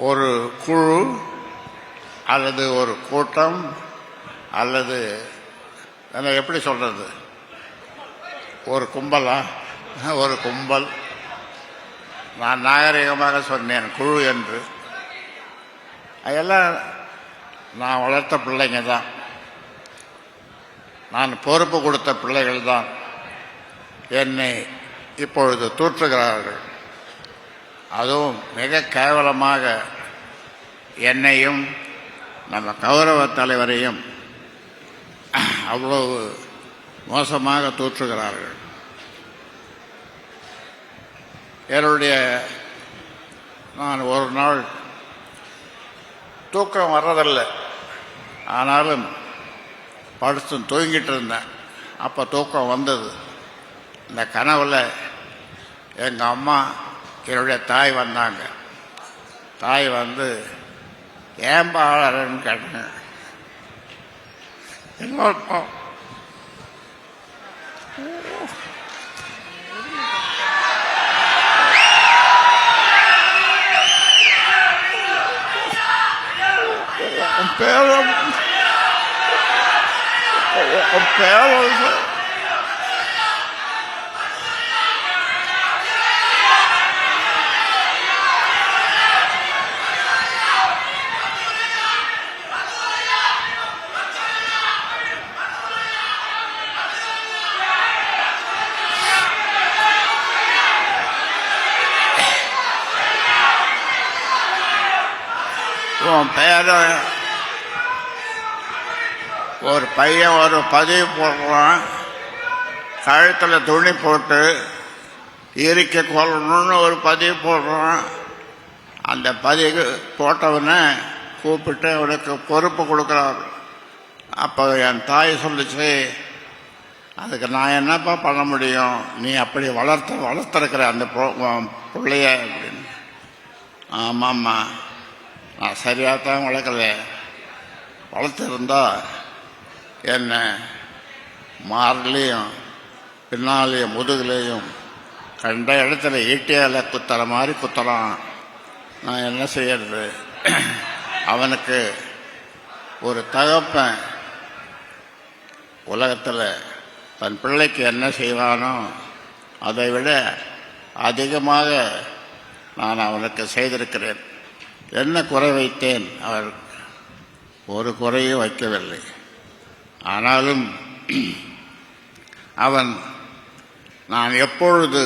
ஒரு குழு அல்லது ஒரு கூட்டம் அல்லது எப்படி சொல்றது, ஒரு கும்பலா, ஒரு கும்பல், நான் நாகரிகமாக சொன்னேன் குழு என்று. அதெல்லாம் நான் வளர்த்த பிள்ளைங்க தான், நான் பொறுப்பு கொடுத்த பிள்ளைகள் தான் என்னை இப்பொழுது தூற்றுகிறார்கள். அதுவும் மிக கேவலமாக என்னையும் நம்ம கௌரவ தலைவரையும் அவ்வளவு மோசமாக தூற்றுகிறார்கள். என்னுடைய நான் ஒரு நாள் தூக்கம் வர்றதில்லை, ஆனாலும் படுத்து தூங்கிட்டு இருந்தேன். அப்போ தூக்கம் வந்தது. இந்த கனவுல எங்கள் அம்மா என்னுடைய தாய் வந்தாங்க. தாய் வந்து ஏன் பாழறன்னு கேட்டேன். இன்னொருத்தம் பேரம் உன் பேரன் ஒரு பையன் ஒரு பதிவு போடுறான், கழுத்தில் துணி போட்டு இறுக்கி கொள்ளணும்னு ஒரு பதிவு போடுறான். அந்த பதிவு போட்டவனை கூப்பிட்டு அவனுக்கு பொறுப்பு கொடுக்குறாரு. அப்போ என் தாய் சொல்லிச்சு, அதுக்கு நான் என்னப்பா பண்ண முடியும், நீ அப்படி வளர்த்துருக்கிற அந்த பிள்ளைய அப்படின்னு. ஆமாம்மா, நான் சரியாக தான் வளர்க்கல, வளர்த்துருந்தா என்ன மார்லேயும் பின்னாலேயும் முதுகுலேயும் கண்ட இடத்துல ஈட்டியால் குத்துற மாதிரி குத்துறான். நான் என்ன செய்யறது? அவனுக்கு ஒரு தகப்பன் உலகத்தில் தன் பிள்ளைக்கு என்ன செய்வானோ அதை விட அதிகமாக நான் அவனுக்கு செய்திருக்கிறேன். என்ன குறை வைத்தேன்? அவர் ஒரு குறையும் வைக்கவில்லை. ஆனாலும் அவன் நான் எப்பொழுது